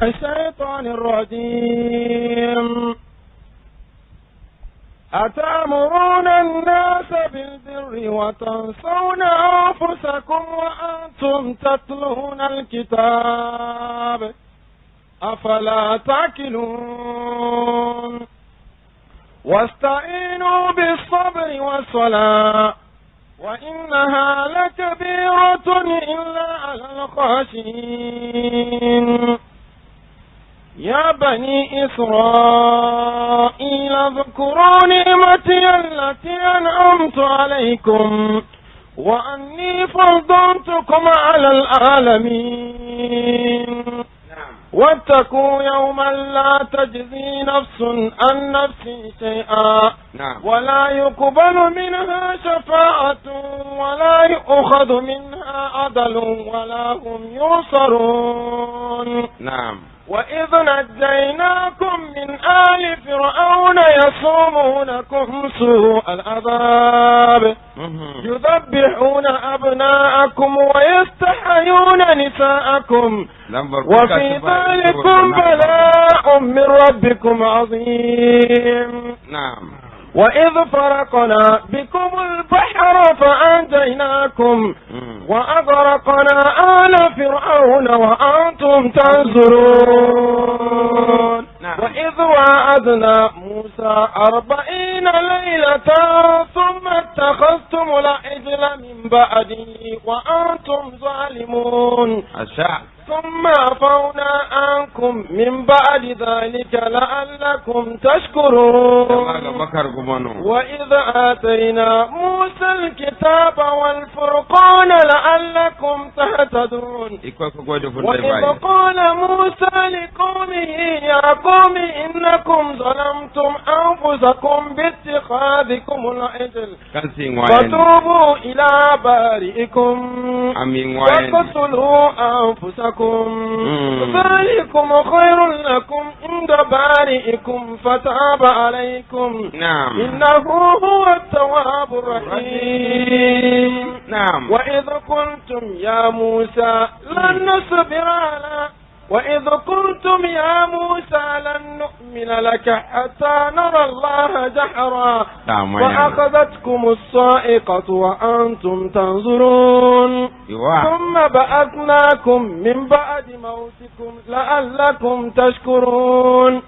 الشيطان الرجيم أتأمرون الناس بالبر وتنسون أنفسكم وأنتم تتلون الكتاب أفلا تعقلون واستعينوا بالصبر والصلاة وإنها لكبيرة إلا على الخاشعين يا بني إسرائيل اذكروا نعمتي التي أنعمت عليكم وأني فضلتكم على العالمين واتقوا يوما لا تجزي نفس عن نفس شيئا ولا يقبل منها شفاعة ولا يؤخذ منها عدل ولا هم ينصرون وإذ نجيناكم من آل فرعون يصومونكم سوء العذاب يذبحون أبناءكم ويستحيون نساءكم وفي ذلكم بلاء من ربكم عظيم وإذ فرقنا بكم البحر فأنجيناكم وأغرقنا آل فرعون وأنتم تنظرون وإذ وعدنا موسى 40 ليلة ثم اتخذتم العجل من بعده وأنتم ظالمون ثم عفونا عنكم من بعد ذلك لعلكم تشكرون وإذ آتينا موسى الكتاب والفرقان لعلكم تهتدون وإذ قال موسى لقومه يا قوم إنكم ظلمتم أنفسكم باتخاذكم العجل فتوبوا إلى بارئكم فاقتلوا أنفسكم ذلكم خير لكم عند بارئكم فتاب عليكم إنه هو التواب الرحيم وإذ قلتم يا موسى لن نصبر على وإذ قلتم يا موسى لن نؤمن لك حتى نرى الله جحرا فأخذتكم الصاعقة وأنتم تنظرون ثم بعثناكم من بعد موتكم لعلكم تشكرون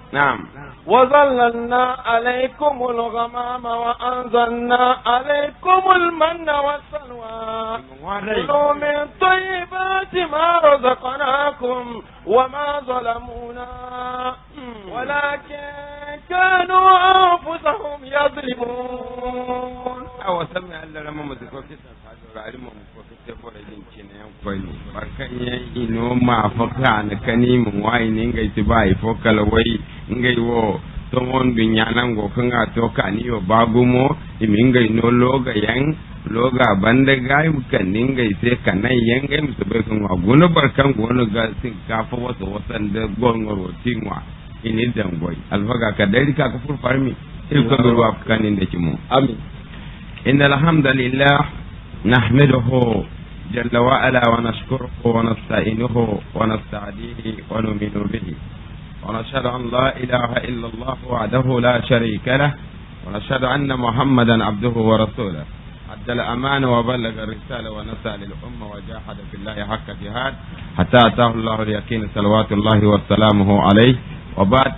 وظللنا عليكم الغمام وأنزلنا عليكم المن والسلوى كلوا من طيبات ما رزقناكم وما ظلمونا ولكن كانوا أنفسهم يظلمون أو سمع الله لما مذكرت علمهم وكتبوا لهم كنا ينقلي بكني إنه ما فكان كني موين إنجي تباي فكال وي إنجي wo tomon binyanan go kanga to kaniyo bagumo imingai no loga yang loga banda gai kan ningai se kanai yangai musabe kan gona barkan gona ga sin kafa wasu wasan da gongoro tinwa ini dangoy alfaga ka dai ka fur farmi il ko do wa kanin da kimo amin innal hamdalillah nahmaduhu jalla wa ala wa nashkuruhu wa nasta'inuhu wa nasta'dihi wa nu'minu bihi ونشهد أن لا إله إلا الله وحده لا شريك له ونشهد أن محمدا عبده ورسوله أدى الأمانة وبلغ الرسالة ونسأل للأمة وجاهد في الله حق جهاد حتى أتاه الله اليقين صلوات الله وسلامه عليه وبعد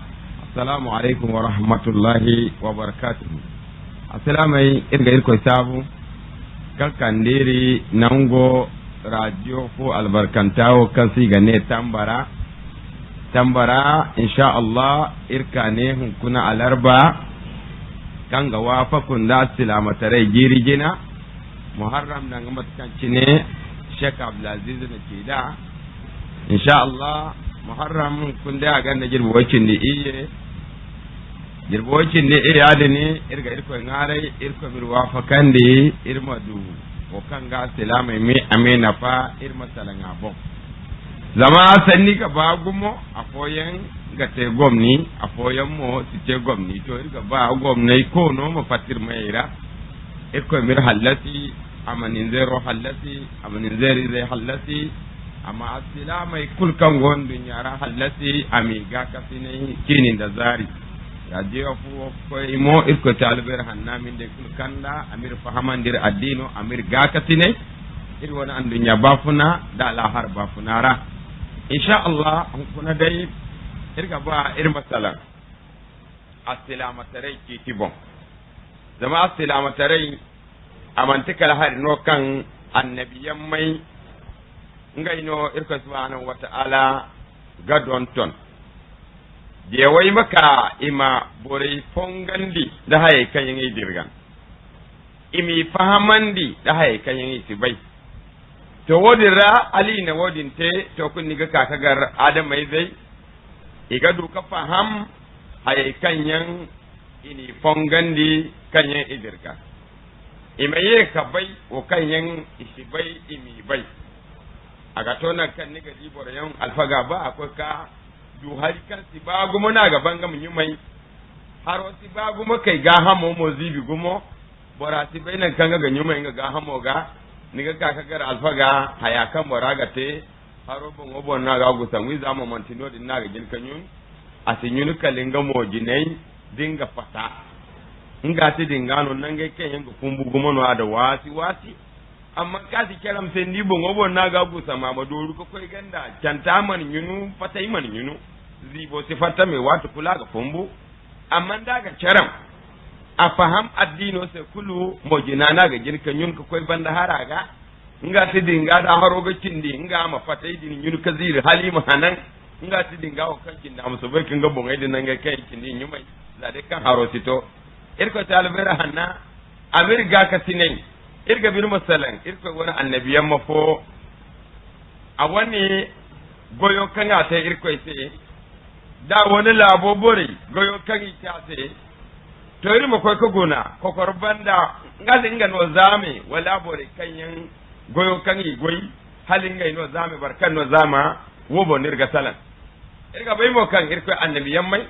السلام عليكم ورحمة الله وبركاته السلام عليكم سابو كالكنديري نانغو راديو فو البركانتاو كنسي غني tambara insha Allah irka ne hunkuna alarba kan ga wafakun da silamatarai girgina muharram nan ga matkanci ne Sheikh Abdulaziz ne ke da insha Allah muharram kun da ga na girbocin da iye girbocin ne iya da ne irga irko ngarai irko bir wafakan da irmadu ko kan ga silamai me amena fa irma salanga bon zama sanni ka ba gumo a foyen ga te gomni a foyen mo ti te gomni to ga ba gomnai ko no mo fatir mayra e ko mir halati amanin zero halati amanin zeri zai halati amma asila mai kulkan gondun yara hallasi amiga kasine kinin da zari ya je fu ko imo irko talibir hannamin de kulkanda amir fahamandir addino amir ga kasine ir wani an dunya bafuna da lahar bafunara insha Allah kuna dai irga ba ir masalan asila matarai ki tibon zama asila matarai amantikal har no kan annabiyan mai ngaino irko subhanahu wata'ala gadon ton je wai maka ima bore fongandi da haye kan yin dirgan imi fahamandi da haye kan yin sibai to wodira ali na wodin te to kun niga kakagar adam mai zai iga du ka faham haye kan yin ini fongandi kan yin idirga imaye ka bai o kan yin isibai imi bai aga tona kan niga dibor yan alfaga ba akwai ka du hari kan si ba gumo na gaban ga mun mai haro si ba gumo kai ga hamo mo zibi gumo bora si bai nan kan ga nyumai ga hamo ga niga ka gar alfaga haya kan bora ga te haro bon obo na ga gusan wi zama montino din na ga jin kanyun asinyunu kalinga mo jinai dinga fata inga ti dingano nan ga kai yan kumbu gumo no ada wasi amma kasi keram sai ni bon obo na ga gusa ma doru ko koy ganda canta man yunu fata man yunu zibo si fata me wata kula ga fumbu amma daga keram a faham addino sai kulu mojina na ga jirkan yun ko koy banda haraga inga ti dinga da haro ga kindi inga ma fata idin yunu kazir halima hanan inga ti dinga o kan kinda musu bai kin ga bon idin nan ga kai kindi nyumai la de kan haro sito irko talbera hanna amir ga ka sinai irga bir masalan irka wani annabiyan mafo a wani goyo kan ya sai irko sai da wani labo bore goyo kan ya sai to iri mo koy ko gona ko korbanda ngal inga no zame wala bore kan yan goyo kan yi goyi halin ngai no zame barkan no zama wo bo nirga salan irga bai mo kan irko annabiyan mai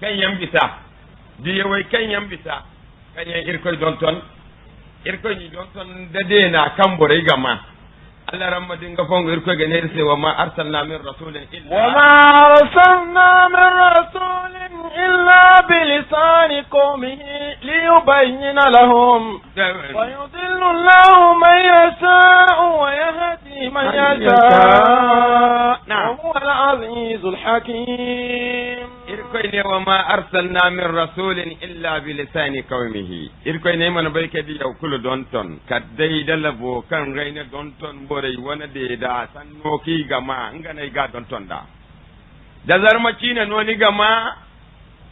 kan yan bisa diye wai kan yan bisa kan yan irko don ton irko ni don ton dade na kan bore gama Allah ramma dinga fongo irko ga ne sai wa ma arsalna min rasulin illa bi lisani qawmihi li yubayyana lahum wa yudillu Allahu man yasha'u wa yahdi man yasha'u huwa al-azizul hakim irko ne wa ma arsalna min rasulin illa bi lisani qawmihi irko ne man bai kadi yau kulu don ton kadai dalabo kan raina don ton bore wani da sanno ki gama ngana ga don ton da zarmaci ne noni gama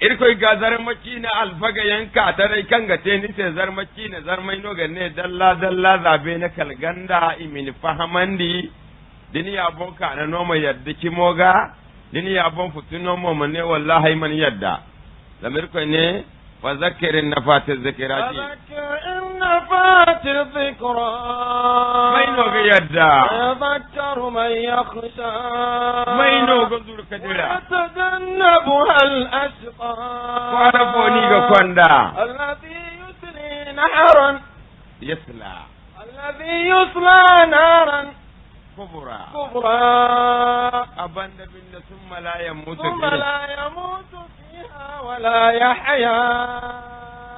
irko ga zarmaci ne alfaga yanka tare kan ga te ni sai zarmaci ne zarmai no ga ne dalla zabe na kalganda imin fahamandi dini ya bonka na noma yadda kimoga dini ya bon futuno mo ne wallahi man yadda zamirko ne wa zakirin nafatiz zikirati nafatiz zikra maino ga yadda yadhakkaru man yakhsha maino ga zur kadira tajannabu hal ashqa wa rafoni ga kwanda alladhi yusli naharan yusla naran kubra abanda binda thumma la yamutu fiha wala yahya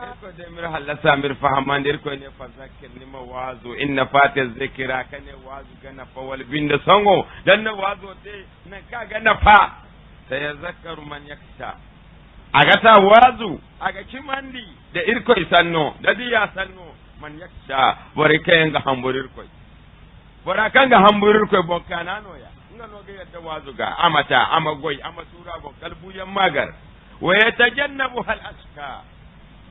irko de mir halasa mir fahaman irko ne fazakir ni mawazu inna fatiz zikra kane wazu gana fa wal binda sango dan na wazo te na ka gana fa sayazakkaru man yaksha aga ta wazu aga kimandi da irko sanno da diya sanno man yaksha bore kayan ga hamburir ko bora kanga hamburir ko bonkana no ya ngano ga yadda wazuga amata amagoy amasura bo kalbuyan magar wa yatajannabu hal aska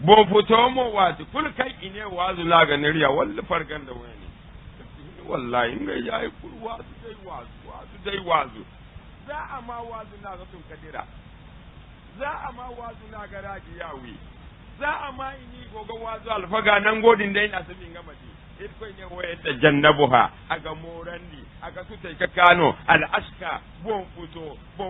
bo futomo wazu kul kai ine wazu laga nariya walla fargan da wani wallahi ngai yayi kul wazu dai wazu za a ma wazu na ga tun kadira za a ma wazu na ga raji yawi za a ma ini gogo wazu alfaga nan godin dai na sabin gamati irko ne waye ta jannabuha aga morandi aga sutai ka kano al ashka bon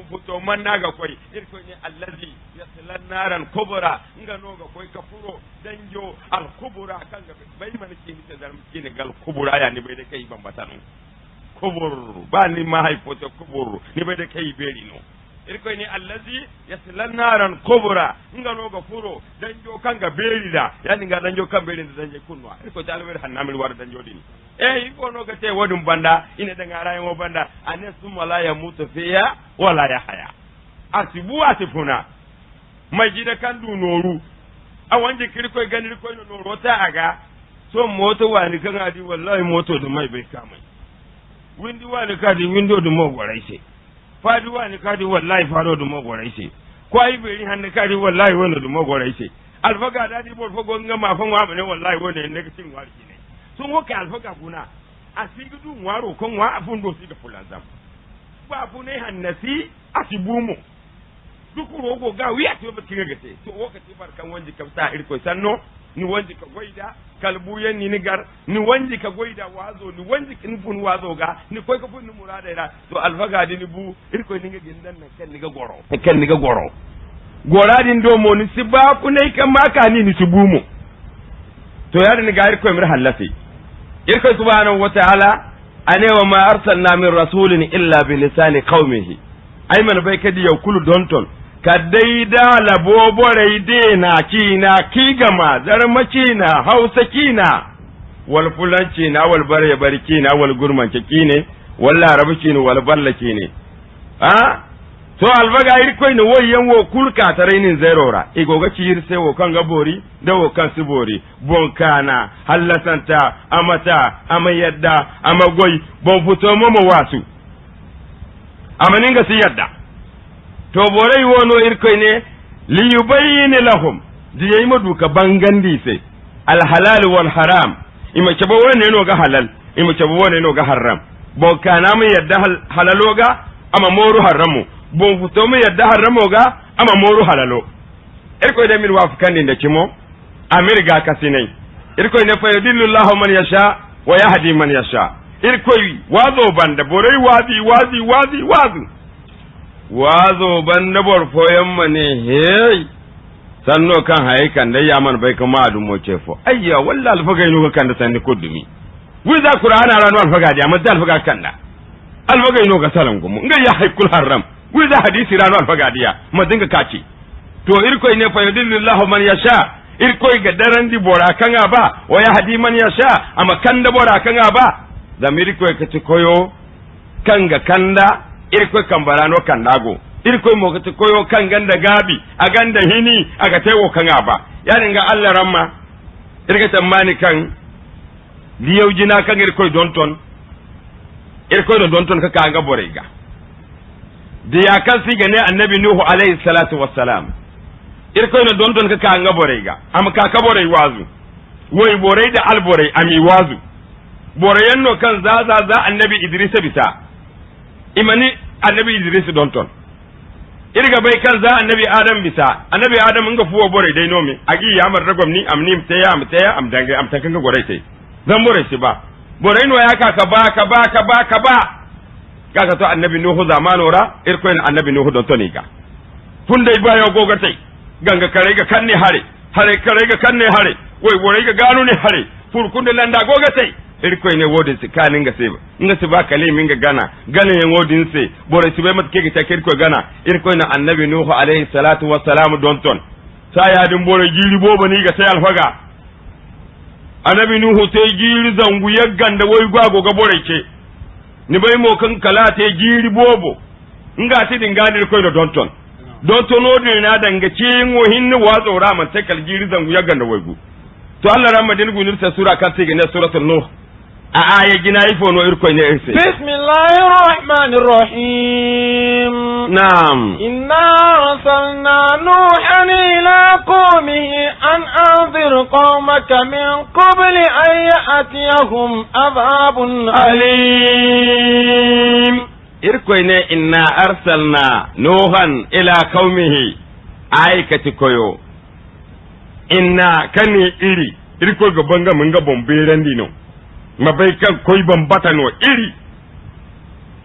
futo man naga koi irko ne allazi yaslan naran kubra ngano ga koi kafuro danjo al kubra kanga bai man ki ta zarmi ne gal kubra ya ne bai da kai ban batanu kubur ba ni mahaifota kubur ni bai da kai beri no irko ni allazi yaslan naran kubura ngano ga furo danjo kan ga beri da yani ga danjo kan beri da danje kunwa irko ta alwer hannamil war danjo dini iko no ga te wodum banda ina da ngara yo banda ane summa la yamutu fiya wala yahya asibu asifuna mai gida kan du noru a wanje kirko gani ko no noro ta aga so moto wani kan adi wallahi moto da mai bai kamai windi wani kadi windo da mo gwarai sai fadi wani kadi wallahi fado da mo gwarai sai ko ai beri hanne kadi wallahi wani da mo gwarai sai alfaga dadi bor fago ngama fan wa bane wallahi wani ne cin warki ne sun woka alfaga kuna asigudu waro kon wa afundo si da fulanzam ba fu ne hannasi asibumu dukuro go ga wiya to bakin gate to wakati barkan wanji kamta irko sanno ni wanji ka goida kalbuyen ni nigar ni wanji ka goida wazo ni wanji kin fun wazo ga ni koy ka fun murada da to alfaga di ni bu irko ni ga gindan nan kan ni ga goro goradin do mo ni siba ku nei kan maka ni sibumu to yar ni ga irko mir halasi irko subhanahu wa ta'ala ane wa ma arsalna min rasulin illa bi lisani qaumihi ay man bai kadi yakulu donton kadaida labobore dena kina kigama zarmaci na hausa kina wal fulanci na wal bare barki na wal gurmanci kine wal larabi ne wal ballaki ne to albaga irkoi ne woyen wo kulka tarainin zairora igoga ciyir sai wo kan gabori da wo kan sibori bonkana hallasanta amata amayadda amagoi bon futo momo wasu amaninga si yadda to borai wono irkoi ne li yubayyin lahum diye madu ka bangandi sai al halal wal haram ima cebo wone no ga halal ima cebo wone no ga haram bonkana mu yadda halaloga ama moru haramu bon futo mu yadda haramo ga ama moru halalo irko da min wafukan din da kimo amirga kasinai irko ne fa yadillu Allahu man yasha wa yahdi man yasha irko wazo banda borai wazo banda bor foyan mane hey sanno kan haikan dai ya man bai kama adu mo cefo ayya wallahi alfaga ino kan da sanni kudumi wi za qur'ana ranu alfaga da amma alfaga kanda alfaga ino ga salan gumu ngai ya haikul haram wi za hadisi ranu alfagadiya ma dinga kaci to irko ne fa yudillillahu man yasha irko ga daran di bora kanga ba wa ya hadi man yasha amma kanda bora kanga ba da mirko ka ci koyo kanga kanda irko kambarano kandago irko mo ka ci koyo kan ganda gabi a ganda hini aga tewo kanga ba yani ga Allah ramma irka tamani kan liyawjina kan irko donton ka kanga borega da ya kan siga ne annabi nuhu alayhi salatu wassalam irko ina don ka kanga borega am ka borai wazu wai borai da alborai ami wazu borayen no kan za annabi idris bisa imani annabi idris don irga bai kan za annabi adam bisa annabi adam nga fuwo borai dai nomi agi ya mar ragom ni amni mtaya am dangai am takan ga gorai sai zan borai shi ba borai no ya ka ba kaga to annabi nuhu zamanora irkoyin annabi nuhu don to niga fundai bayo gogatai ganga kare ga kanne hare kare ga kanne hare wai wore ga gano ne hare furkunde landa gogatai irkoyin ne wodin su kanin ga seba inga su ba kale min ga gana yan wodin se bore su bai matke ga take irko gana irkoyin annabi nuhu alaihi salatu wassalam don ton sai ya din bore giri boba ni ga sai alfaga annabi nuhu sai giri zangu ya ganda wai gwago ga bore ce ni bai mo kan kala te jiri bobo nga ti dingani ko do donton odi na danga cin wo hinni wa tsora man sai kal jiri zangu ya ganda waigu to Allah ramadin gunir ta sura kan te ne suratul nuh a aya gina ifo no irko ne irse bismillahir rahmanir rahim na'am inna arsalna nuhan ila qaumihi an anzir qaumaka min qabli an ya'tiyahum adhabun alim irko ne inna arsalna nuhan ila qaumihi aikati koyo inna kani iri irko gaban ga mun ga bomberan dino mabai kan koi bambata no iri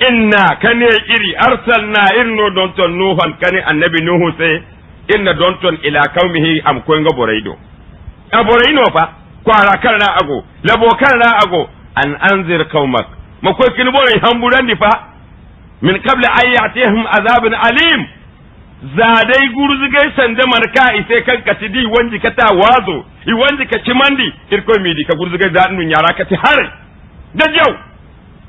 inna kane iri arsalna irno don ton nuhan kane annabi nuhu sai inna don ton ila qaumihi am ko nga boraido a boraino fa kwara kan na ago labo kan na ago an anzir qaumak makoy kin bore hamburandi fa min qabla an ya'tihim azabun alim zadai gurzugai sanda marka ise kan katidi wanji kata wazo I wanji ka cimandi irko midi ka gurzugai da nun yara ka ti hare da jau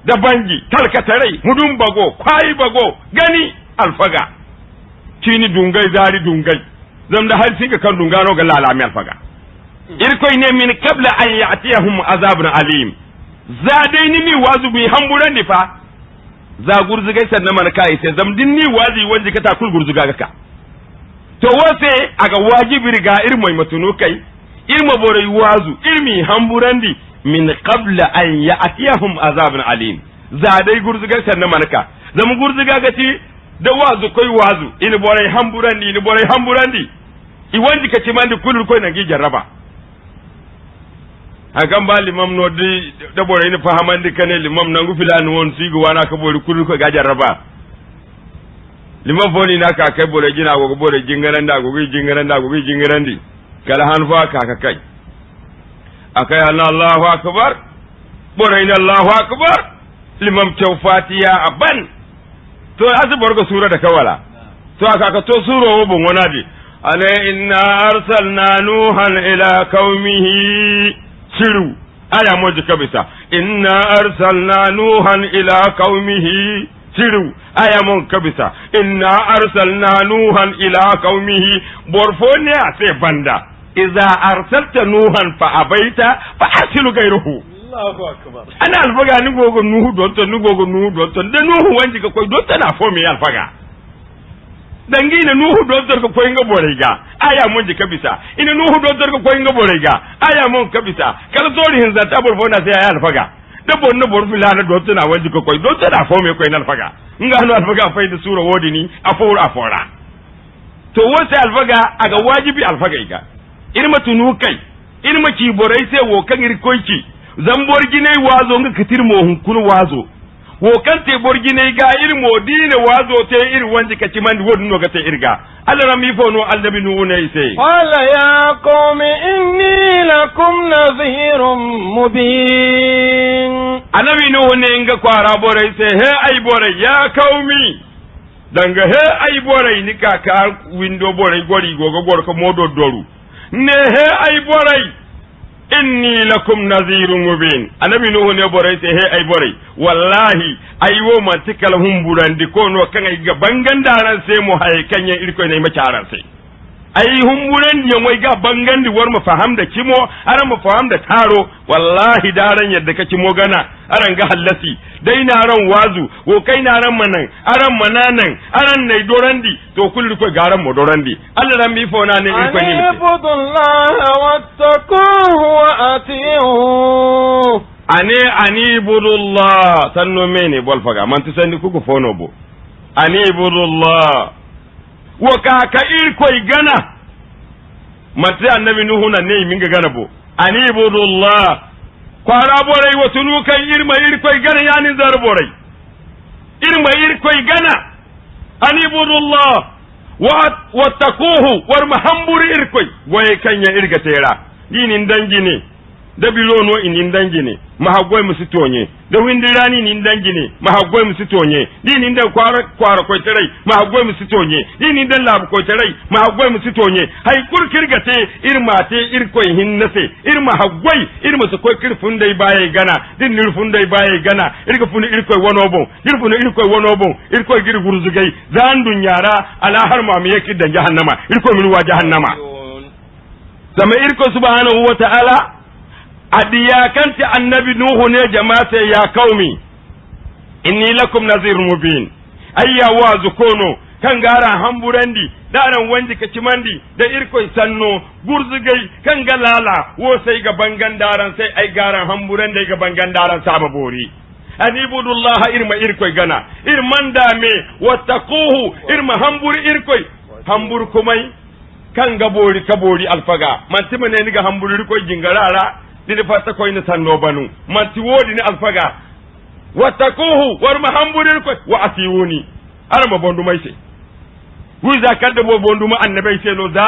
da bangi talkatarai mudun bago kwai bago gani alfaga cini dungai zari dungai zam da har sinka kan dungano ga lalami alfaga irko ne min qabla an ya'tihim azabun alim zadai ni mi wazu bi hamburan ni fa za gurzugai sannan marka ise zam din ni wazi wanji kata kul gurzuga ka to wose aga wajibi riga irmai matuno kai irma bore wazu irmi hamburandi min qabla an ya'tiyahum azabun alim za dai gurzuga sannan manaka zam gurzuga gati da wazu koi wazu in bore hamburandi ni bore hamburandi I wandi ka ci mandi kulul koi nan gi jarraba hakan ba limam no di da bore ni fahamandi kane limam nan gu filani won sigo wana ka bore kulul ko ga jarraba limam foni na ka kai bore gina go bore jingaranda go jingaranda go jingarandi kala hanfa ka kai akai Allahu akbar bore ina Allahu akbar limam cew fatiya aban to asbar go sura da kawala to aka ka to suro bo wonadi ala inna arsalna nuhan ila qaumihi siru aya moji kabisa inna arsalna nuhan ila qaumihi siru aya mon kabisa inna arsalna nuhan ila qaumihi borfone ase banda idza arsalta nuhan fa abaita fa asilu gairuhu Allahu akbar ana alfaga ni gogo nuhu don da nuhu wanji ka koy don tana fo me alfaga dangina nuhu don ka koy nga borega aya mon ji kabisa ina nuhu don ka koy nga borega aya mon kabisa kala zori hin zata borfona sai aya alfaga da bonno borfilana don tana wanji ka koy don tana fo me koy na alfaga nga hanu alfaga fayda sura wodini afora to wose alfaga aga wajibi alfaga iga irma tunu kai irma ki borai sai wo kan irkoiki zambor gine wazo nga kitir mo hun kun wazo wo kan te borgine ga irmo dine wazo te ir wanji ka ci mandi wodno ga te irga Allah rami fo no annabi nu ne sai qala ya qawmi inni lakum nadhirun mubin annabi nu ne nga kwara borai sai he ai borai ya qaumi danga he ai borai ni ka window borai gori gogo gor ko modo doru ne he ai borai inni lakum nadhirun mubin annabi nuhu ne borai sai he ai borai wallahi aiwo mantikal humburandi ko no kan ai ga bangan daran sai mu haye kanya irko ne macaran sai ai humburandi yan wai ga bangandi war mu faham da kimo aran mu faham da taro wallahi daran yadda kake mo gana aran ga hallasi dai na ran wazu ko kai na ran manan aran mananan aran ne dorandi to kullu ko garan mo dorandi Allah ran mi fona ne irko ne ibudullaha wattaquhu wa ati'u ani budullah sanno mene bol faga man to sandi kuko fono bo ani budullah wa ka irko gana mate annabi nuhu na ne minga gana bo ani budullah kwara borai wa tunu kan irma irko gana yani zar borai irma irko gana ani budullah wa taquhu war mahamburi irko waye kanya irga tera dinin dangi ne da bilono inin dangi ne mahagwai musu tonye da windirani nin dangi ne mahagwai musu tonye dinin da kwara koitarai mahagwai musu tonye dinin da labu koitarai mahagwai musu tonye hay kurkirgate irmate irkoi hinnase irma hagwai irma su koi kirfun dai baye gana din nirfun dai baye gana irga funu irkoi wonobon irfunu irkoi wonobon irkoi gir gurzugai zan dunyara ala har ma me yake da jahannama irkoi mulwa jahannama sama irko subhanahu wa ta'ala adiyakanti annabi nuhu ne jama'a ya kaumi inni lakum nazirun mubin ayya wazu kono kan garan hamburandi daran wanji kacimandi da irkoi sanno gurzugai kan galala wo sai ga bangan daran sai ai garan hamburandi ga bangan daran sababori anibudullaha irma irkoi gana irman dame wattaquhu irma hamburi irkoi hambur kumai kan gabori kabori alfaga mantima ne ni ga hamburi irkoi jingarara dini fasta koy ni sanno banu manti wodi ni alfaga wattaquhu war mahamburir ko wa asiwuni arama bondu mai se wiza kadda bo bondu ma annabai se no za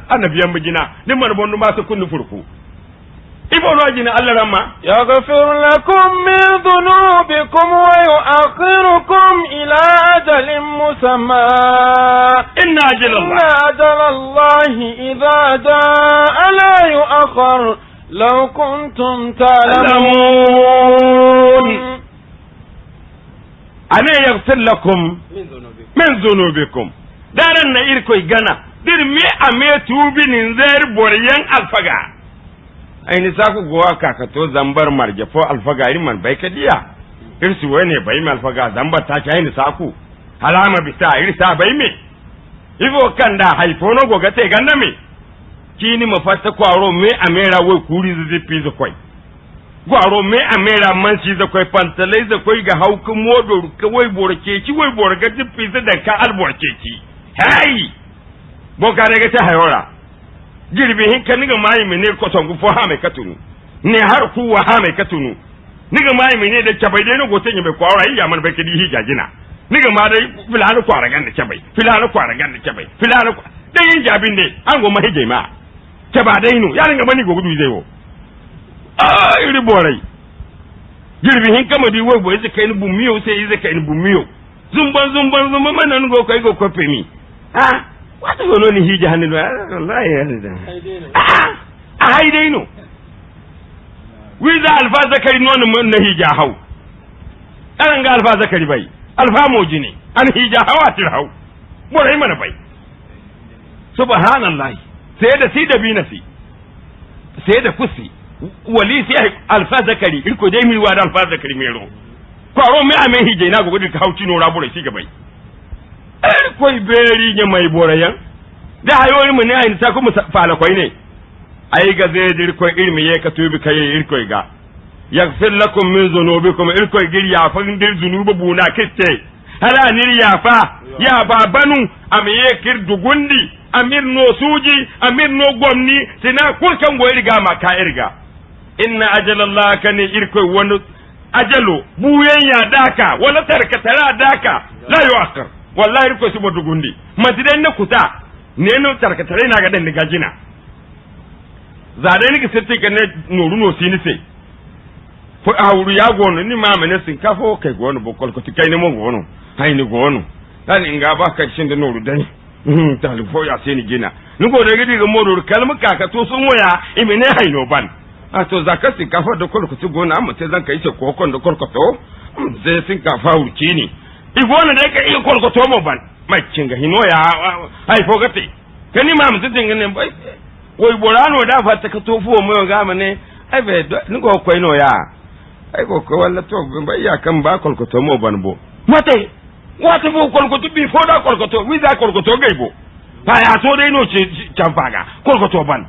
annabiyan bigina ni man bondu ma su kunni furku iboloji na Allah ramma yaghfir lakum min dhunubikum wa yu'akhirukum ila ajalin musamma inna ajalallahi idha jaa la yu'akhkhar law kuntum ta'lamun ana yaghfir lakum min dhunubikum daran na irkoy gana dir mi ame tubi nin zair boryan alfaga aini saku gowa kakato zambar marje fo alfaga irman bai kadiya irsu wene bai mi alfaga zambar ta kai ni saku halama bisa irsa bai mi ivo kanda haifo no goga te ganna mi kini mafatta kwaro me amera wai kuri zai pizo koi gwaro me amera manci da koi pantalai da koi ga haukin modo ka wai borke ki wai borga dipi da ka alborke ki hey boka daga ta hayora girbi hin kan niga mai mene ko tongu fo ha mai katunu ne har ku wa ha mai katunu niga mai mene da cabai dai no goten ya bai kwara yi man bai kidi hija gina niga ma dai filanu kwara gan da cabai filanu kwara gan da cabai filanu dai yin jabin dai an go mahije ma caba dai no ya ringa mani go gudu zai wo iri borai girbi hin kama di wo bo zai kai ni bumiyo sai zai kai ni bumiyo zumban manan go kai go kofe mi wata gono ni hija hannu wallahi yarda ai dai no wiza alfa zakari non mun na hija hau an ga alfa zakari bai alfa moji ne an hija hawa tir hau borai mana bai subhanallahi sai da si da binasi sai da kusi wali sai alfa zakari irko dai mi wa da alfa zakari mero kwaro me ame hije na gogo ka hauci no rabure shi gabai koi beri nya mai borayan da hayoyin mu ne ayin ta kuma fala koi ne ai ga zai dir koi ilmi ye ka tubi kai irko ga yaghfir lakum min dhunubikum irko girya fa dir zunuba buna kitte hala nir ya fa ya babanu amiye kir dugundi amir no suji amir no gomni sina kurkan go irga ma ka irga inna ajalallahi kan irko wani ajalo buyen ya daka wala tarkatara daka la yu'akhir wallahi ko sibo dugundi matidan na kuta ne no tarkatare na ga dan ni gajina zade ni kisirti kan ne noru no sini se fo awuru ya gono ni mama ne sin kafo kai gono bokol ko tikai ne mo gono hay ni gono dan inga ba ka shin da noru dani talifo ya sai ni gina ni go da gidi ga moru kalmu kaka to sun waya imene hay no ban a to zaka sin kafa da kol ko ti gona amma sai zan kai ce kokon da kol ko to sai sin kafa wurki ni igona da ka iya kolkoto mo ban macin ga hino ya ai fogate kani ma mutun ngane bai wai borano da fa ta ka tofu mo ga mane ai be ni go ko ino ya ai go ko walla to bai ya kan ba kolkoto mo ban bo mate wata bo kolkoto bi fo da kolkoto wi da kolkoto gaibo ba ya so dai no ci canfaga kolkoto ban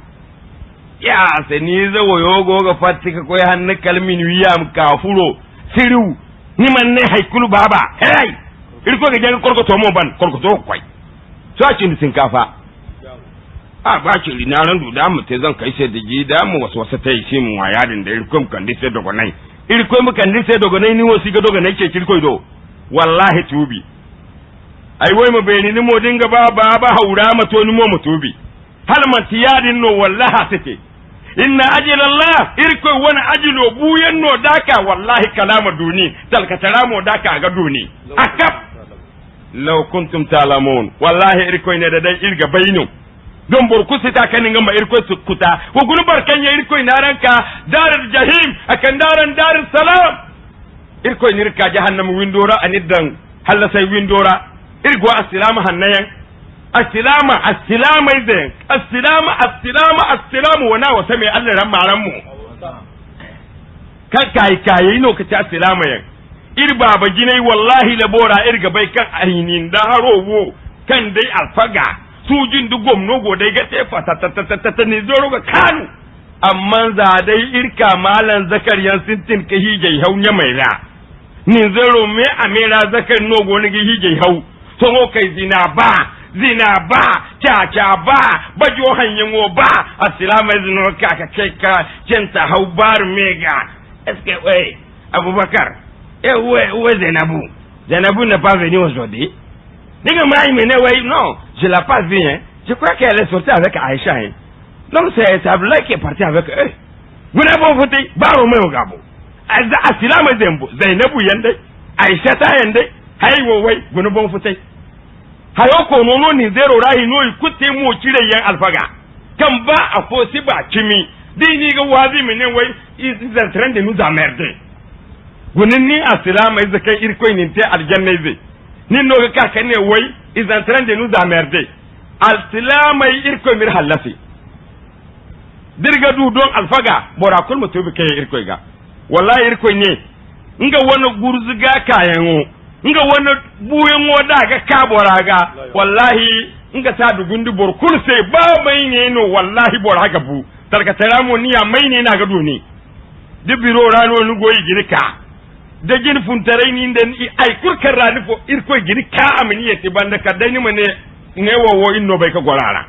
ya sai ni za woyo go ga fatika ko hannu kalmin wiyam kafuro siriu ni man ne haikulu baba hey irko ga jang korkoto mo ban korkoto kwai so a cin sinkafa ba ci linaran du da mu te zan kai sai da gida mu wasu ta yi mu wayadin da irko kan dise dogo nai irko mu kan dise dogo nai ni wosi ga dogo nai ke kirko do wallahi tubi ai wai mu bayani ni mo dinga ba haura ma to ni mo mutubi hal man tiyadin no wallahi take inna ajalallah irko wani ajilo buyen no daka wallahi kalama duni talkatara mo daka ga duni akap law kuntum ta'lamun wallahi irko ne da dai irga bainu don burkusi ta kanin gamba irko su kuta ko gunu barkan ya irko na ranka darul jahim akan darul salam irko ni rika jahannam windora aniddan halla sai windora irgo assalamu hannayan assilama idan assalamu wana wata mai Allah ran maran mu kan kai no kace assalamu yan irba ba ginai wallahi labora irga bai kan ahinin da harowo kan dai alfaga sujin du gomno go dai ga tefa ta ne zoro ga kanu amma za dai irka malan zakariyan sintin ka hije haunya mai ra ni zoro me amira zakar no go ne hije hau to kai zina ba caca ba bajo hanyin wo ba assalamu zino ka kai ka centa hau bar mega eske we abubakar we Zainabu n'est pas venue aujourd'hui diga mai mene we non je l'ai pas vue hein je crois qu'elle est sortie avec Aïcha hein donc c'est Abdullah qui est parti avec eux guna bon futai baro mai gabo azza asilama dembo zainabu yande aisha ta yande haiwo wai guna bon futai hayo ko nono ni zero rayi no ikutte mu kire yan alfaga kan ba a ko si ba kimi dini ga wazi mene wai izan trend nu da merde gunin ni asilama izakai irkoi ni te aljanna zai nin no ga ka ne wai izan trend nu da merde asilama irkoi mir halasi dirga du don alfaga bora kul mutubi kai irkoi ga wallahi irkoi ne nga wani gurzuga kayan nga wani buyen woda ga kabora ga wallahi nga ta dugundi bor kul sai ba mai ne no wallahi bor haka bu tarka taramo niya mai ne na ga duni dibiro rano ni goyi girka da gin funtarai ni den ai kurkar rani fo irko girka amini yati banda kadani mane ne wowo inno bai ka gorara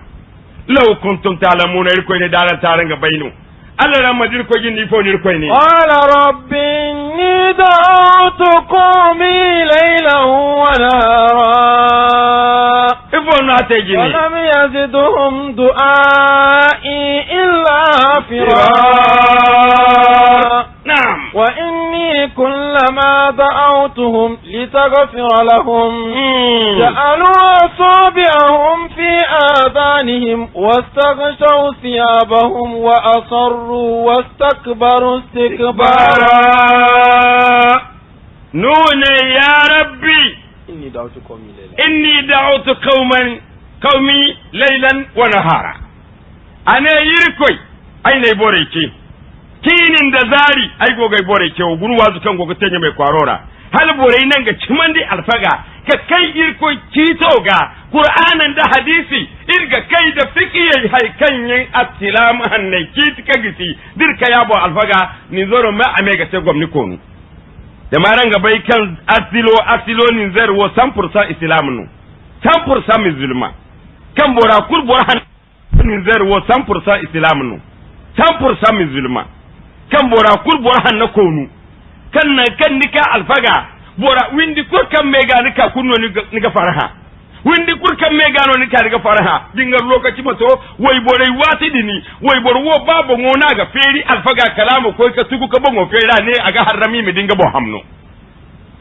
law kuntum ta'lamuna irko ne dara taranga bainu Allah ran madir ko gin ifo ni irko ne qala rabbi inni da'utu qawmi laylan wa nahara ifo na ta gini ولم يزدهم دعائي إلا فرارا نعم وإني كلما دعوتهم لتغفر لهم جعلوا أصابعهم في آذانهم واستغشوا ثيابهم وأصروا واستكبروا استكبارا نون يا ربي إني دعوت قومي ليلا ونهارا أنا يركوي أين يبوريكي kinin da zari ai gogai bore ke guru wazu kan gogo tanya mai kwarora hal bore nan ga cimandi alfaga ka kai irko kito ga qur'anan da hadisi irga kai da fiqiyai haikan yin attilam hannai kit ka gisi dirka yabo alfaga ni zoro ma amega te gomni konu da maran ga bai kan asilo ni zar wo 100% islamu 100% musulma kan bora kurbora ni zar wo 100% islamu 100% musulma kan bora kul bora hanna konu kan nika alfaga bora windi kur kan mega nika kunno ni ga faraha windi kur kan mega no nika ga faraha dingar lokaci mato wai borai wati dini wai borwo babu ngona ga feri alfaga kalamu ko ka tugu ka bongo fera ne aga harami mi dinga bo hamno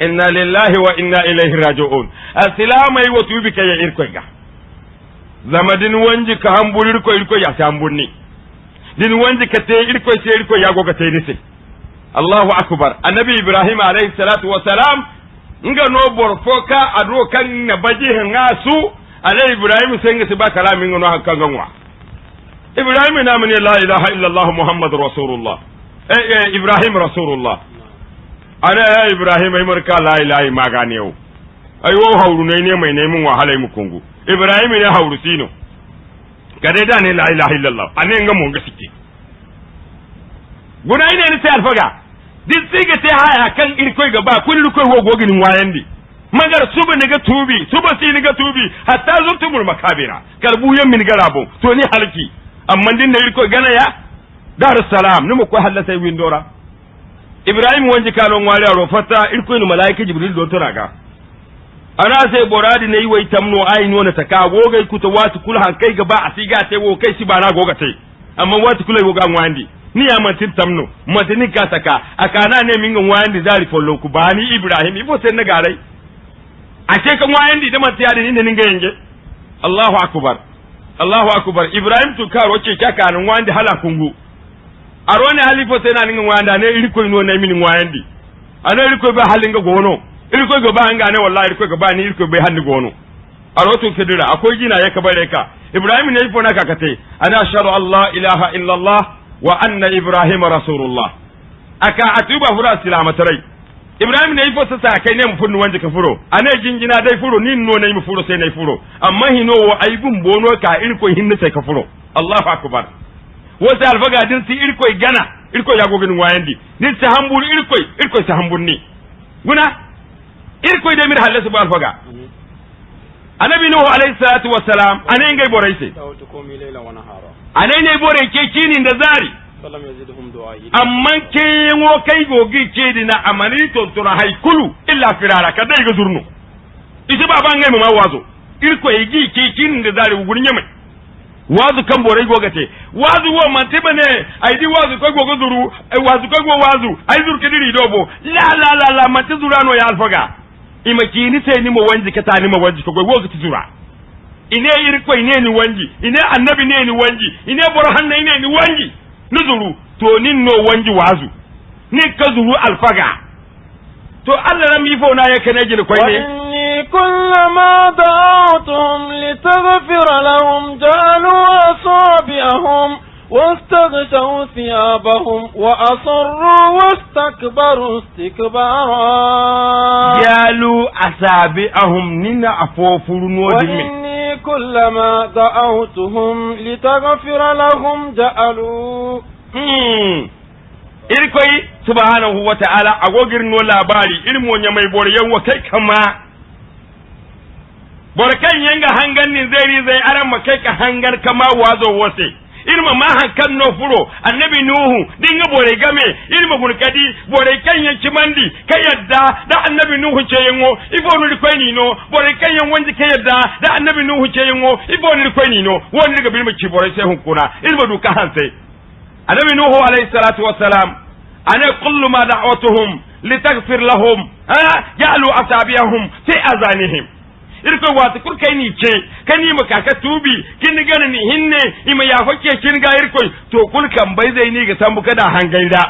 inna lillahi wa inna ilaihi raji'un aslamai wa tubi kay irko ga zamadin wanji ka hamburir ko irko ya tambunni din wanda ka te irko sai irko ya goga tai nise Allahu akbar annabi Ibrahim alayhi salatu wa salam nga no borfoka ado kan na baje ngasu alayhi Ibrahim sai nga ba kalamin ngono hakkan ganwa Ibrahim na mun la ilaha illa Allah Muhammadur rasulullah Ibrahim rasulullah ana Ibrahim ai marka la ilaha maganiyo ayo hauru ne mai neman wahala mu kungu Ibrahim ne hauru sino gade da ne la ilaha illallah ane nga mo ngasike guna ine ni sai alfaga din siga te haya kan irkoi gaba kun irkoi ho gogin wayandi magar suba ne ga tubi suba si ne ga tubi hatta zurtumul makabira kalbu yan min garabo to ni halki amma din ne irkoi gana ya darus salam ni mo ko halata windora Ibrahim wanji kalon wali aro fata irkoi ni malaika jibril do toraga ana sai boradi ne wai tamno ai nona ta ka gogai kuta watu kul han kai gaba a siga tai wo kai si bana goga tai amma watu kul goga wandi ni ya mantin tamno matini ka saka akana ne min wandi zari follo ku bani Ibrahim ibo sai na garai a ce kan wandi da matiya da ni ninga yenge Allahu akbar Ibrahim to karo ce kaka nan wandi hala kungu arone halifo sai na ninga wanda ne iriko ino na min wandi ana iriko ba halinga gono irko ga ba hanga ne wallahi irko ga ba ni irko bai hannu gono a roto fidira akwai gina ya kabare ka Ibrahim ne yifo naka kate ana ashhadu Allah ilaha illa Allah wa anna Ibrahim rasulullah aka atuba fura silamatarai Ibrahim ne yifo sa kai ne mu funnu wanje ka furo ane jingina dai furo ni no ne mu furo sai ne furo amma hino wa aibun bono ka irko hinne sai ka furo Allahu akbar wata alfaga din si irko gana irko ya gogin wayandi ni ta hambur irko ta hambunni guna irko da mir halasu ba alfaga annabi nuhu alayhi salatu wassalam anen ngai borai sai anen ne borai ke kinin da zari amma ke wo kai gogi ke dina amani to tura haikulu illa firara ka dai ga zurnu ita ba ban ngai ma wazo irko yi ke kinin da zari gurin yamai wazu kan borai gogate wazu wo mante bane ai di wazu ko gogo zuru ai wazu ko go wazu ai zur kediri dobo la mante zurano ya alfaga imaki ni sai ni mo wanji kata ni mo wanji ko go ti zura ine iri ko ine ni wanji ine annabi ne ni wanji ine borhan ne ni wanji nuzuru to nin no wanji wazu ni ka zuru alfaga to Allah ram yi fauna yake ne jin ko ne كلما دعوتهم لتغفر لهم جعلوا أصابعهم واستغشوا ثيابهم وأصروا واستكبروا استكبارا جعلوا أصابعهم ننا أفوفرون وإني كلما دعوتهم لتغفر لهم جعلوا irkoi subhanahu wa ta'ala agogir no labari irmo nya mai boryan wa kai kama borkan yanga hangan ni zai aran ma kai ka hangar kama wazo wose irma ma hankan no furo annabi nuhu dinga bore game irma gurkadi bore kan yanki mandi kai yadda da annabi nuhu ce yango ibonu irkoi ni no bore kan yan wanji kai yadda da annabi nuhu ce yango ibonu irkoi ni no woni daga bilma ci bore sai hunkuna irma duka hansai النبي نوح عليه الصلاة والسلام أنا كل ما دعوتهم لتغفر لهم جعلوا أصابعهم في أذانهم irko wata kur kai ni ce kani maka ka tubi kin gana ni hinne ima ya fake kin ga irko to kul kan bai zai ni ga sambu kada hangaida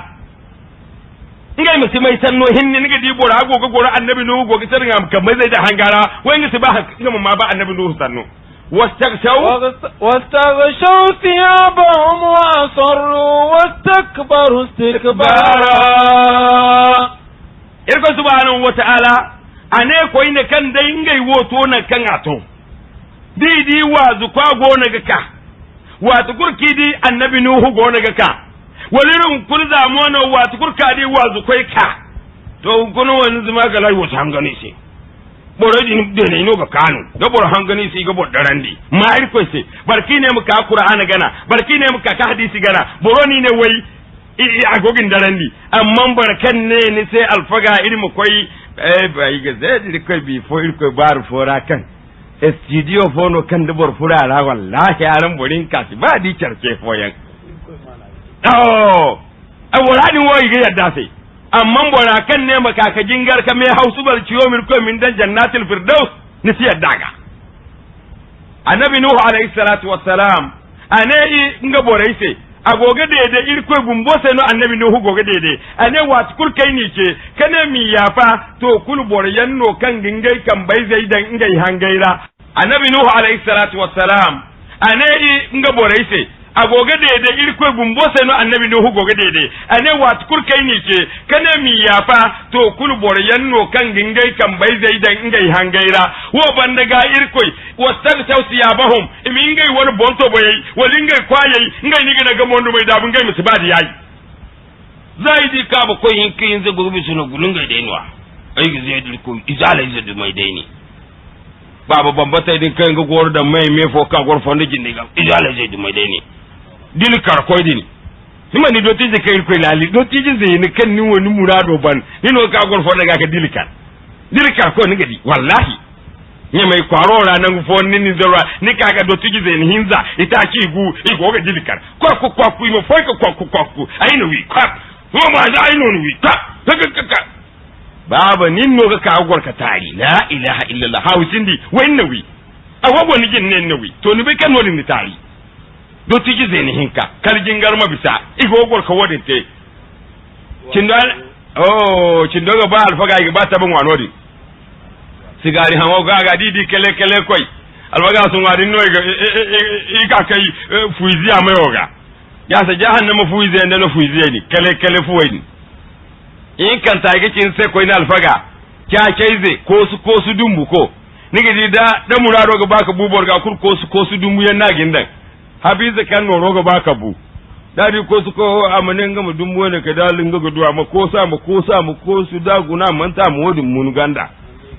ngai musu mai sanno hinne ni ga di bora gogo gora annabi nuhu gogo sai ga kan bai zai da hangara wai ngi ba hakika ma ba annabi nuhu sanno واستغشوا ثيابهم وأصروا واستكبروا استكبارا إركو سبحانه وتعالى أنا كوين كان دينغي وطونا كان عطو دي وازقوا غونغكا واتكور كيدي النبي نوح غونغكا وليرون كل زمانه واتكور كادي وازقوا كا تو كنو ونزما غلاي وسانغانيسي borodi ni de ne no ga kanu ga bor hangani si ga bodarandi ma irko se barki ne muka qur'ana gana barki ne muka ka hadisi gana boroni ne wai agogin darandi amma barkan ne ni sai alfaga ilmu koi bai ga zai kai bi fo irko bar fora kan studio fono kan da bor fura ra wallahi aran borin kasi ba di charke foyan awolani wai ga yadda sai amma bora kan ne makaka jingar ka me hausu bal ciyo min ko min dan jannatul firdaus ni siya daga annabi nuhu alayhi salatu wassalam ane nga borai se agoga de irko gumbo sai no annabi nuhu goga de ane wat kul kai ni ce kana mi yafa to kul boryan no kan gingai kan bai zai dan ngai hangaira annabi nuhu alayhi salatu wassalam ane nga borai se agoga de irko gumbo sai no annabi nuhu goga de ane wat kur kai ni ce kana mi yafa to kul boryan no kan gingai kan bai zai dan ngai hangaira wo banda ga irko wastar tawsiyabahum imi ngai wani bonto boyai wali ngai kwayai ngai ni ga mondo mai dabun ngai musu badi yayi zaidi ka ba ko yin kin zai gurbi suno gulun ngai denwa ai ga zai dirko izala izai mai deni baba bambata din kan ga gor da mai me fo ka gor fondo jinni ga izala izai mai deni dil kar koy dini nima ni do tije kay koy lali do tije ze ni kan ni woni murado ban ni no ka gor fo daga ka dil kar ko ni gadi wallahi ni mai kwaro ra nan fo ni zara ni ka ga do tije ze ni hinza ita ki gu igo ga dil kar ko ku mo fo ko ai no wi ka mo ma za ai no wi ka baba nin no ka gor ka tari la ilaha illallah hawsindi wenna wi awogo ni jin nen wi to ni be kan woni ni tari do tiji zeni hinka kaljin garma bisa igo gor ka wodin te cindo ga ba alfaga ga ba ta ban wanodi sigari hawo ga didi kele koi alfaga sun wadin no ga kai fuizi amayoga ya sa jahannama fuizi enda no fuizi ni kele fuwai in kan ta ga kin sai koi na alfaga kya keize ko su dumbu ko nigi da murado ga baka bubor ga kur ko su dumbu yan nagin dan habiza kan no roga baka bu dadi ko su ko amanen ga mudum wone ka dalin ga duwa ma ko sa su da guna manta mu wodin mun ganda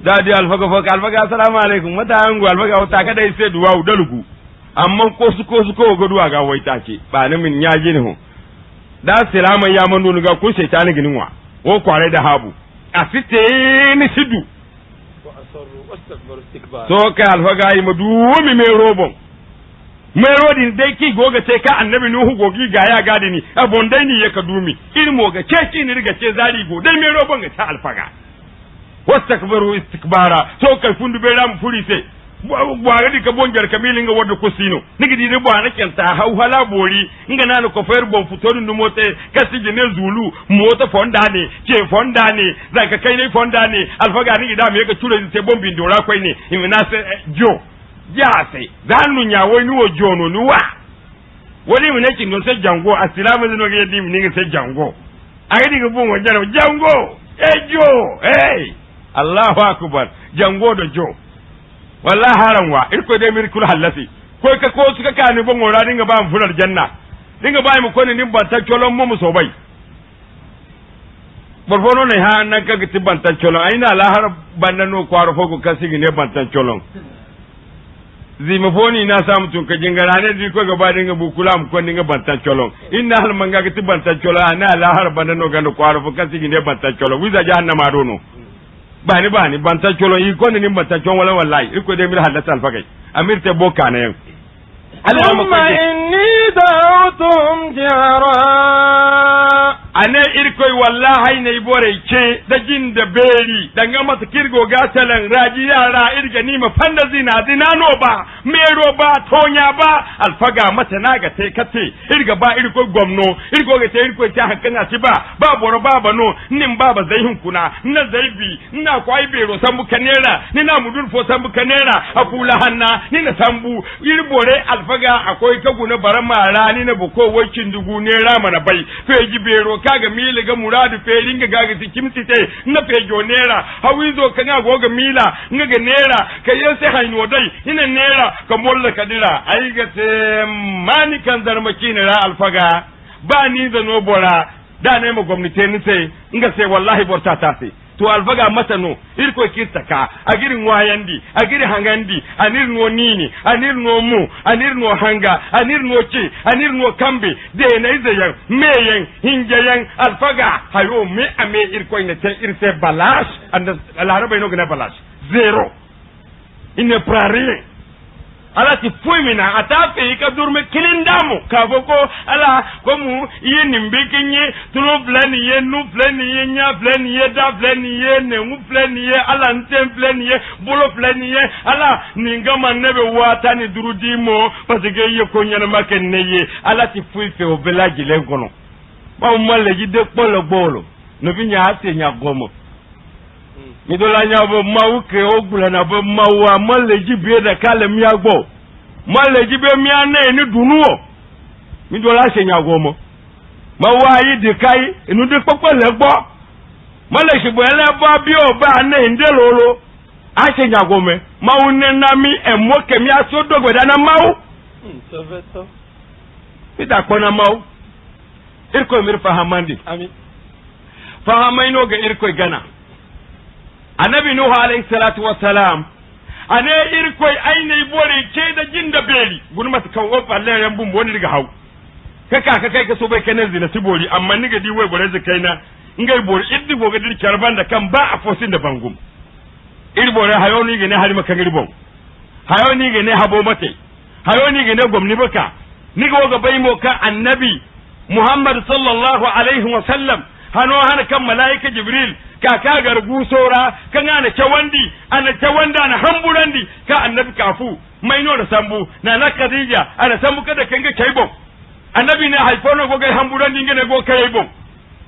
dadi alfaga assalamu alaikum mata angu alfaga wata ka dai sai duwa udalugu amma ko su ko ga duwa ga waita ce ba ni min yaji ne ho da salama ya manu ga ko sai ta ni gininwa wo kware da habu asite ni sidu to ka alfaga yi madu mi me robon mai rodin dai ki goga ce ka annabi nuhu gogi ga ya gadi ni abon dai ni ya kadumi ilmo ga ce ki ni riga ce zari go dai mai robon ga ta alfaga wastakbaru istikbara to kai fundu be ram furi sai bware di ka bonjar kamilin ga wadda kusino nigi di bo na kenta hauhala bori inga nana ko fer bon futoru ndu mote kasi ne zulu mota fonda ne ke fonda ne zaka kai ne fonda ne alfaga nigi da me ka ture te bombi ndora kwai ne imina se jo ya sai zanu nya wai ni wo jono ni wa wani mu nake no se jango asilamu zino ga yedi mi se jango ai diga bon wajaro jango jo Allahu akbar jango do jo wallahi haranwa irko dai mirkul halasi ko ka ko suka kani bon wora dinga ba mu fular janna dinga ba mu koni nin ban ta cholon mu so bai borfono ne ha nan ka giti ban ta cholon aina lahar bannan no kwaro fogo kasigi ne ban ta cholon zimafoni na samu tun ka jingara ne di ko gaba dinga bukula mu koni dinga ban ta cholon inna hal manga giti ban ta cholon ana lahar bannan no gando kwaro fogo kasigi ne ban ta cholon wiza jahannama dono bani banta cholon yi ko ni banta chon wala wallahi iko de mir halata alfagai amir te boka na yan Allahumma inni da'utum jara ane irkoi wallahi ne bore ce da jin da beri da ga mata kirgo gatalan raji yara irga ni ma fanda zinano ba mero ba tonya ba alfaga mata naga te kate irga ba irkoi gwamno irgo ga te irkoi ta hankana ci ba boro ba bano nin baba zaihin kuna na zaibi ina kwai bero sambu kanera ni na mudul fo sambu kanera akula hanna ni na sambu irbore alfaga akwai kaguna baramara ni na buko wakin dugu ne rama na bai feji bero kaga mila ga muradu feringa gaga tikimtite na fejo nera hawizo kanga goga mila ngaga nera kayese haino dai ina nera ka molla kadira ai ga te mani kan zarmaki ne ra alfaga ba ni da no bora da ne mu gwamnati ni sai nga sai wallahi borta ta sai to alfaga matano irko kirtaka agirin wayandi agiri hangandi anir no nini anir no mu anir no hanga anir no ci anir no kambe de na izayan meyen hinjayan alfaga hayo me ame irko ne te irse balash and alarabe no gna balash zero ine prare ala ti fuimina atafe ka durme kilindamu ka boko ala komu ye nimbekenye tulo flani ye nu flani ye nya flani ye da flani ye ne mu flani ye ala ntem flani ye bolo flani ye ala ninga manebe wata ni durudimo parce que ye konya na makenne ye ala ti fuife o village lengono ba mo leji de polo no binya ase nya gomo midola nyabo mauke ogula na bo mawa maleji be da kale miagbo maleji be miane ni dunuo midola se nyago mo mawa yi de kai inu de popele gbo maleji bo ele bo bi o ba na ndelolo a se nyago me mawu ne na mi emo ke mi aso dogbe da na mawu soveto ita kona mawu irko mir fahamandi amin fahamaino ga irko gana annabi nuhu alayhi salatu wassalam ane irkoi aine bore ke da jinda beli gunmata kan ofa leren bumbo woni diga haw kaka kai ka so bai kanar zina tibori amma niga di wai bore zakaina ngai bore iddi goga dir karban da kan ba a fosin da bangum iri bore hayo ni gane hari makan ribon hayo ni gane habo mate hayo ni gane gwamni baka niga goga bai mo ka annabi muhammad sallallahu alaihi wasallam hano hana kan malaika jibril ka gargu sora kan ana tawanda na hamburandi ka annabi kafu mai no da sambu na khadija ana sambu kada kanga kaibon annabi ne haifono goga hamburandi ngene go kaibon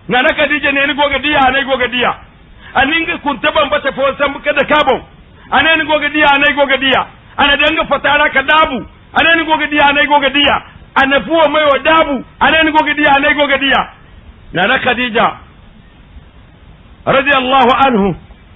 na khadija ne ni goga diya aninga kuntaban bata fo sambu kada kabon anani goga diya ana danga fatara ka dabu anani goga diya ana fuwa mai wa dabu anani goga diya na khadija radiyallahu anhu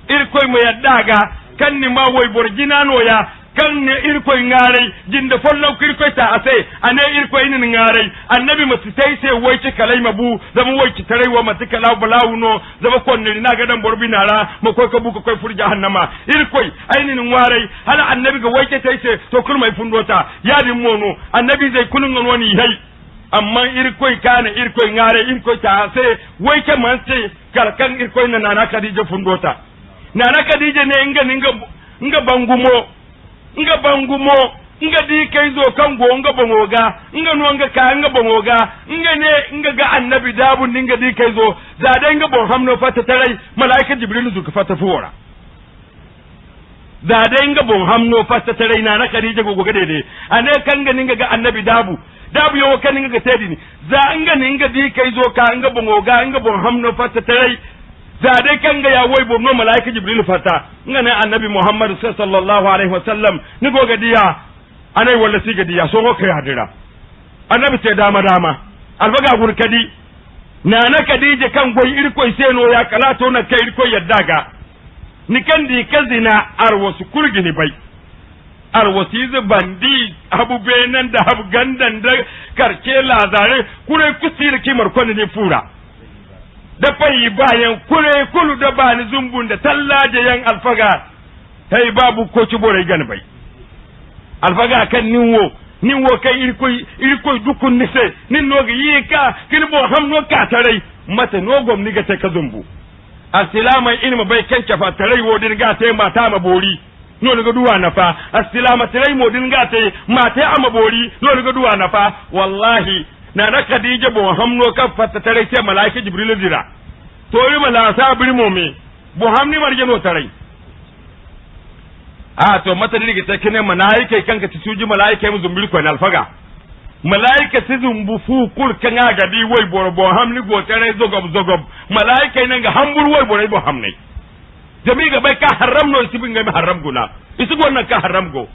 irkoy mo yaddaga kanni ma woy borjinano ya kanne irkoy ngare jinde follo irkoy ta ase ane irkoy nin ngare annabi masitai se woyci kalai mabu zama woyci tarai wa matika law balawuno zama konne na gadan borbinara mo koy ka buko koy fur jahannama irkoy ainin ngare hala annabi ga woyci tai se to kurmai fundota yadi mono annabi zai kunun woni hay amma irkoy kana irkoy ngare irkoy ta se wai ke man se karkan irkoy na nana Khadija fundota nana Khadija ne nga bangumo nga di kai zo kan go nga bangoga nga no nga ka nga bangoga nga ne nga ga annabi dabu ninga di kai zo za dai nga bon hamno fata tarai malaika jibril zu ka fata fuwara za dai nga bon hamno fata tarai na Khadija go ga dede ane kan ga ninga ga annabi dabu yo kan ninga ga tedini za nga ninga di kai zo ka nga bangoga nga bon hamno fata tarai za dai kan ga ya wai bon no malaika jibril fata nga ne annabi muhammad sallallahu alaihi wasallam ni go ga diya anai walla siga diya so ko kai hadira annabi sai dama albaga gurkadi na Khadija kan goyi irko seno ya kalato na kai irko yadda ga ni kan di kazina arwasu kurgini bai arwasi bandi abu benan da abu gandan da karke lazare kure kusir kimar kwani ne fura da fayi bayan kure kulu da bani zumbun da tallaje yan alfaga hey babu ko ci bore gan bai alfaga kan ninwo kai irkoi dukun nise nin noga yika kin bo hamno ka tarai mata nogom ni ga ta kazumbu asilama ilma bai kan kafa tarai wodin ga ta mata mabori no ni ga duwa nafa asilama tarai modin ga ta mata amabori no ni ga duwa nafa wallahi na Khadija bo hamno ka fata tarai sai malaika jibril dira to yi malasa birmo me bo hamni marjano tarai to mata dirgi ta kine malaika kanka ti suji malaika mu zumbir ko na alfaga malaika ti zumbu fu kul kanga gadi wai borbo hamni go tare zogob malaika nan ga hambur wai borai bo hamnai jami ga bai ka haram no sibin ga haram guna isi gonna ka haram go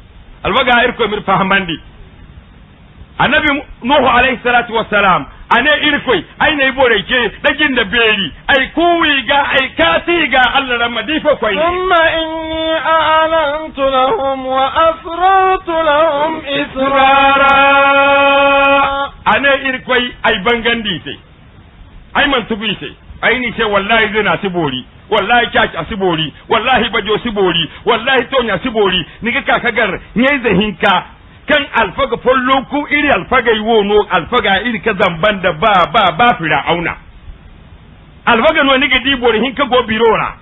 alfaga irko mir fahamandi annabi nuhu alayhi salatu wassalam ane irkoi ai ne bore ke dagin da beri ai kuwi ga ai kasi ga Allah ran madifa koi thumma inni a'lantu lahum wa asrartu lahum israra ane irkoi ai bangandi sai ai man tubi sai ai ni sai wallahi zina sibori wallahi kyaki asibori wallahi bajo sibori wallahi tonya sibori ni ga kakagar nyai zahinka kan alfaga follo ku iri alfaga yiwono alfaga iri ka zamban da ba fir'auna alfaga no ni gidi bori hinka go birora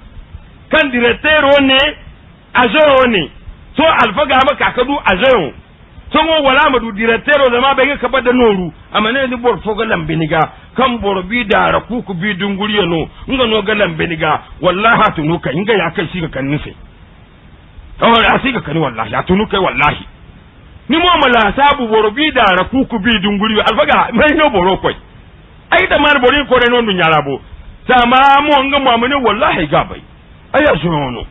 kan diretero ne ajo ne so alfaga maka kadu ajo so mo wala madu diretero zama bai ka bada noru amane ni bor foga lambiniga kan bor bi da rakuku bi dunguriyo no nga no ga lambiniga wallahi tunuka inga ya kai shi ka kan nufi awara shi ka kan wallahi ya tunuka wallahi ni mo mala sabu borobi da rakuku bi dunguri alfaga mai no boro koi ai da mar bori ko reno dun yarabo sama mo nga mo amene wallahi gabai ai ya jono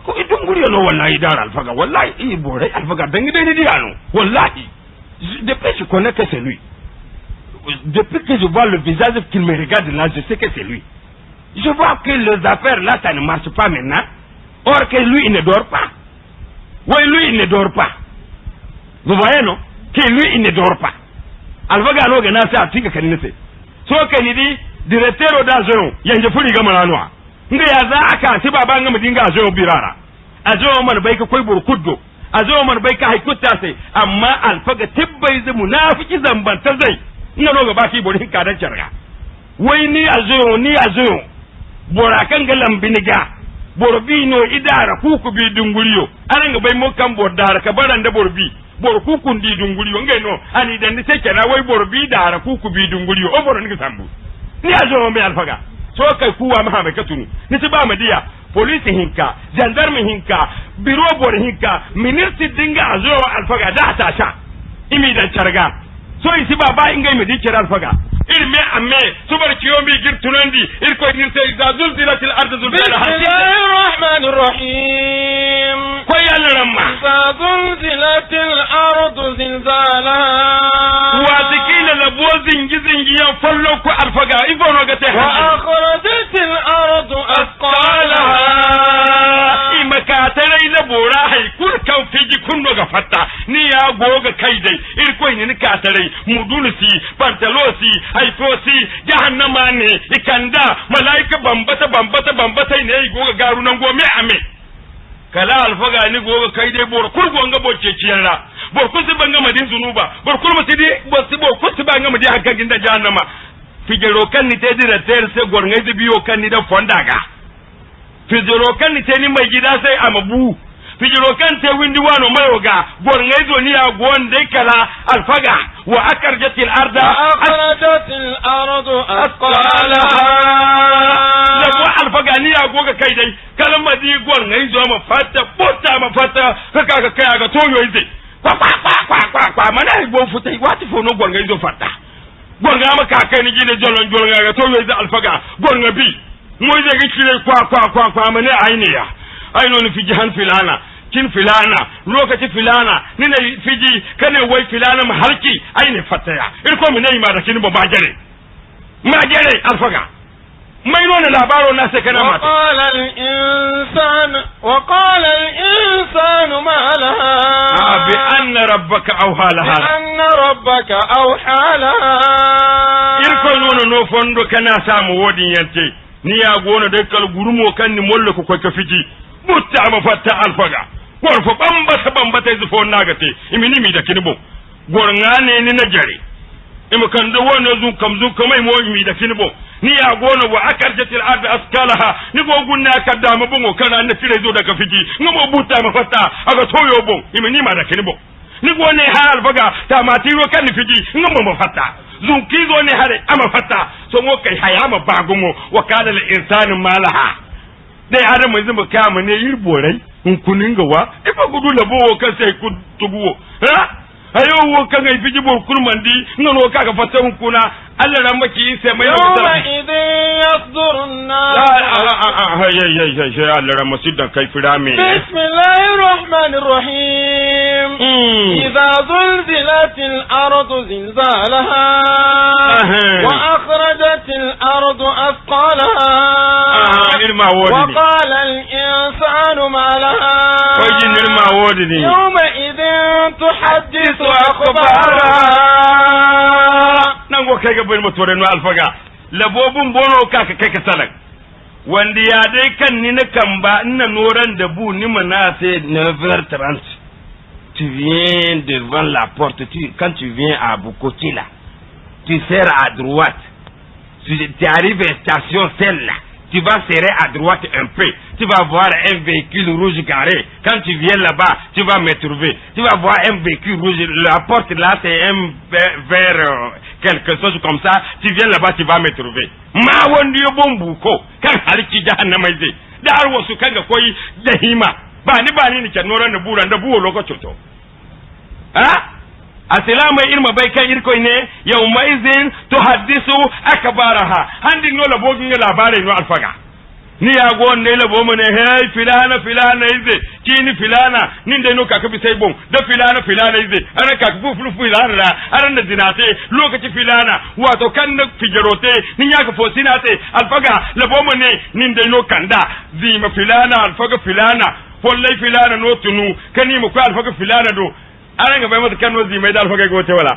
ko dunguri no wallahi da alfaga wallahi i bore alfaga dangi dai di ano wallahi depuis je connais que c'est lui depuis que je vois le visage qu'il me regarde là je sais que c'est lui je vois que les affaires là ça ne marche pas maintenant or que lui il ne dort pas oui lui il ne dort pas. Vous voyez non que lui il ne dort pas alfaga no ga na sai atika kanise so kanidi directeur d'agent yanje furi ga maranwa nga ya za aka ti baba nga mudinga agent birara agent man bai ka koi burkuddo agent man bai ka haikuta sai amma alfaga tibbai zu munafiki zambanta zai ina no ga baki borin ka dan charga wai ni agent borakan ga lambiniga borbino idara kuku bi dunguriyo ananga bai mo kan bordara ka baranda borbi bor kukun di dunguriyo ngai no ani dan ni take na wai borbi da ara kuku bi dunguriyo o bor ni sambu ni ajo me alfaga so kai kuwa ma ha katunu ni ti ba madiya police hinka gendarme hinka biro bor hinka ministry dinga ajo alfaga da ta sha imi dan charga so isi baba ingai me dikira alfaga ilme amme subar kiyomi girtunandi irko ni sai da zulzilatil ardu zulzalaha bismillahir rahmanir rahim ko yalla ramma zulzilatil ardu zilzalaha wa tikila labo zingi yan fallo ko alfaga ifono ga ta wa akhrajatil ardu asqalaha imakatarai labora hay kur kan fiji kunno ga fatta ni ya goga kai dai irko ni katarai mudulusi pantalosi haifosi jahannama ne ikanda malaika bambata ne goga garu nan gome ame kala alfaga ni goga kai dai bor kurgo nga bocce ciyarra bor kusi banga madin zunuba bor kurma tidi bosi bor kusi banga madin hakka ginda jahannama fijero kan ni te dire ter se gor ngai biyo kan ni da fondaga fijero kan ni te ni mai gida sai amabu fijiro kan te windi wano mayoga gorngai zo ni agon dai kala alfaga wa akarjatil arda akhrajatil ardu asqalaha la wa alfaga ni agoga kai dai kalma di gorngai zo ma fata kaka kai ga toyo ite kwa mana go futai wati fo no gorngai zo fata gornga ma kai ni gine jolon ga toyo ite alfaga gornga bi moy de gikire kwa mana ainiya aino ni fiji han filana kin filana lokaci filana ni ne fiji kane wai filana ma halki aine fataya irko mi ne ma da kin ba jere alfaga mai nuna labaro na sai kana mata wa qala al insanu ma laha bi anna rabbaka awha laha irko no fondo kana samu wodin yante ni ya gona dai kal gurumo kan ni mollo ko ka fiji mutta ma fatta alfaga gorfo bambata zufo nagate imini mi da kinbo gorngane ni na jare im kan da wona zu kamai mo mi da kinbo ni ya gona wa akarjatil ard askalaha ni go gunna kadda ma bungo kana na tire zo daga fiji ngamo mutta ma fatta aga toyo bon imini ma da kinbo ni go ne ha alfaga ta ma tiro kan ni fiji ngamo ma fatta zun kizo ne hare ama fatta so mo kai hayama bagumo wa kana al insanu malaha dai adam mai zuma kama ne yirborai kunin gawa ifa gudu labo kan sai ku tuguwo ha ayo wo kan ai fiji bor kurmandi ngano kaga fatta kuna Allah ran maki sai mai yawma idin yasdurunna ya Allah ran masidan kai firame bismillahir rahmanir rahim idza zulzilatil ardu zilzalaha wa akhrajatil ardu athqalaha wa qala al insanu ma laha wajin irma wodini yawma idin tuhaddithu akhbaraha nan go kai ga bai mutore no alfaga labobun bono ka kai ka salan wanda ya dai kan ni na kan ba ina noran da bu ni mana sai 9h30 tu viens devant la porte quand tu viens à Bukoti là tu serres à droite tu arrives à station celle-là tu vas serrer à droite un peu, tu vas voir un véhicule rouge garé. Quand tu viens là-bas, tu vas me trouver. Tu vas voir un véhicule rouge, la porte là c'est un vers quelque chose comme ça. Tu viens là-bas, tu vas me trouver. Ma wondi yo bombuko, kan haliki jahannama zai. Da har wasu kan ga koyi jahima. Ba ni ni kan noran da buran da buwo lokacin to. Ha? Asilama irma bai kan irko ne yawma izin tuhaddisu akbaraha handin no labogin labarai no alfaga ni ya go ne labo mu ne hey filana ize kini filana nin dai no kaka bi sai bon da filana ize ana kaka fu filana aran da dinate lokaci filana wato kan na fijerote nin ya ka fosinate alfaga labo mu ne nin dai no kanda zima filana alfaga filana follai filana no tunu kani mu ko alfaga filana do aran ga bai mata kan wazi mai da alfaga go te wala